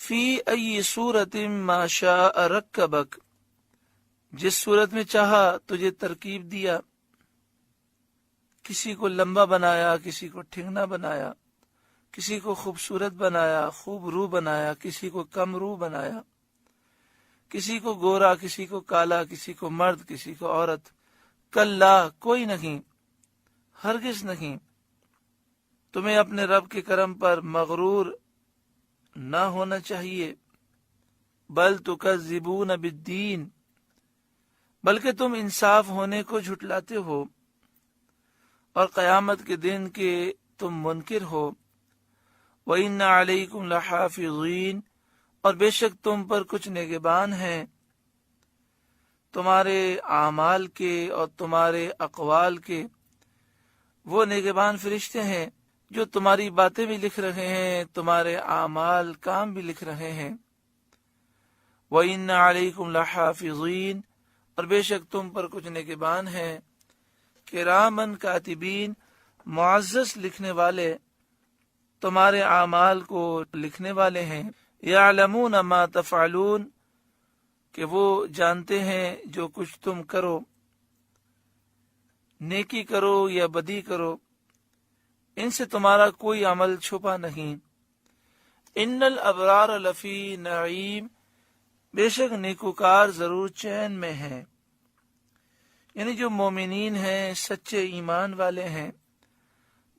فی ای صورت ما شاء رکبک، جس صورت میں چاہا تجھے ترکیب دیا، کسی کو لمبا بنایا، کسی کو ٹھنگنا بنایا، کسی کو خوبصورت بنایا، خوب روح بنایا، کسی کو کم روح بنایا، کسی کو گورا، کسی کو کالا، کسی کو مرد، کسی کو عورت۔ کلا، کوئی نہیں، ہرگز نہیں، تمہیں اپنے رب کے کرم پر مغرور نہ ہونا چاہیے۔ بل تکذبون بالدین، بلکہ تم انصاف ہونے کو جھٹلاتے ہو اور قیامت کے دن کے تم منکر ہو۔ وَإِنَّ عَلَيْكُمْ لَحَافِظِينَ، اور بے شک تم پر کچھ نگہبان ہیں، تمہارے اعمال کے اور تمہارے اقوال کے۔ وہ نگہبان فرشتے ہیں جو تمہاری باتیں بھی لکھ رہے ہیں، تمہارے اعمال کام بھی لکھ رہے ہیں۔ وَإِنَّ عَلَيْكُمْ لَحَافِظِينَ، اور بے شک تم پر کچھ نگہبان ہیں، کرامن کاتبین، معزز لکھنے والے، تمہارے اعمال کو لکھنے والے ہیں۔ یعلمون ما تفعلون، کہ وہ جانتے ہیں جو کچھ تم کرو، نیکی کرو یا بدی کرو، ان سے تمہارا کوئی عمل چھپا نہیں۔ ان الابرار لفی نعیم، بے شک نیکوکار ضرور چین میں ہیں، یعنی جو مومنین ہیں، سچے ایمان والے ہیں،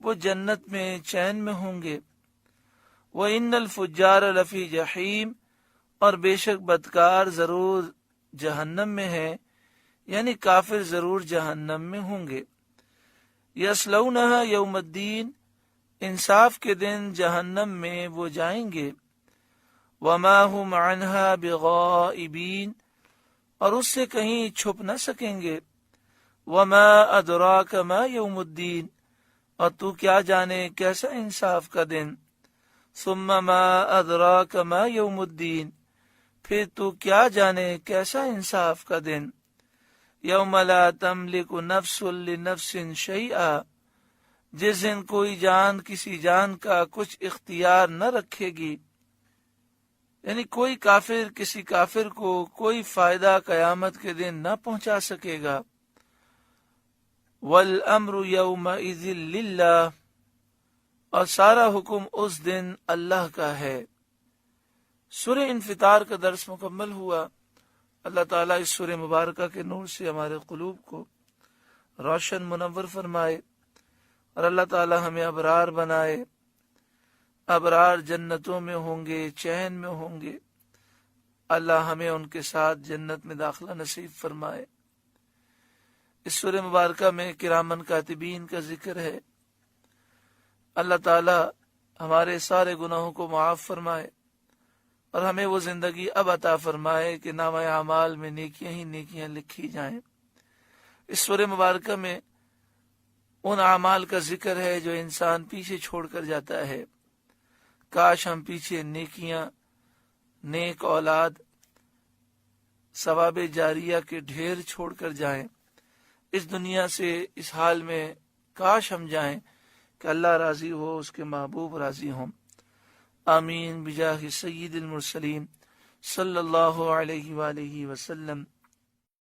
وہ جنت میں چین میں ہوں گے۔ وَإِنَّ الْفُجَّارَ لَفِي جَحِيمٍ، اور بے شک بدکار ضرور جہنم میں ہے، یعنی کافر ضرور جہنم میں ہوں گے۔ يَصْلَوْنَهَا يَوْمَ الدِّينِ، انصاف کے دن جہنم میں وہ جائیں گے۔ وَمَا هُمْ عَنْهَا بِغَائِبِينَ، اور اس سے کہیں چھپ نہ سکیں گے۔ وَمَا أَدْرَاكَ مَا يَوْمُ الدِّينِ، اور تو کیا جانے کیسا انصاف کا دن۔ ثُمَّ مَا أَدْرَاكَ مَا يَوْمُ الدِّينِ، پھر تو کیا جانے کیسا انصاف کا دن۔ یوم لا تملک نفس لنفس شیئا، جس دن کوئی جان کسی جان کا کچھ اختیار نہ رکھے گی، یعنی کوئی کافر کسی کافر کو کوئی فائدہ قیامت کے دن نہ پہنچا سکے گا۔ والامر یومئذ للہ، اور سارا حکم اس دن اللہ کا ہے۔ سورہ انفطار کا درس مکمل ہوا۔ اللہ تعالیٰ اس سورہ مبارکہ کے نور سے ہمارے قلوب کو روشن منور فرمائے، اور اللہ تعالیٰ ہمیں ابرار بنائے۔ ابرار جنتوں میں ہوں گے، چین میں ہوں گے۔ اللہ ہمیں ان کے ساتھ جنت میں داخلہ نصیب فرمائے۔ اس سورہ مبارکہ میں کرامن کاتبین کا ذکر ہے۔ اللہ تعالی ہمارے سارے گناہوں کو معاف فرمائے اور ہمیں وہ زندگی اب عطا فرمائے کہ نامہ اعمال میں نیکیاں ہی نیکیاں لکھی جائیں۔ اس سورہ مبارکہ میں ان اعمال کا ذکر ہے جو انسان پیچھے چھوڑ کر جاتا ہے۔ کاش ہم پیچھے نیکیاں، نیک اولاد، ثواب جاریہ کے ڈھیر چھوڑ کر جائیں۔ اس دنیا سے اس حال میں کاش ہم جائیں کہ اللہ راضی ہو، اس کے محبوب راضی ہوں۔ آمین بجاہ سید المرسلین صلی اللہ علیہ وآلہ وسلم۔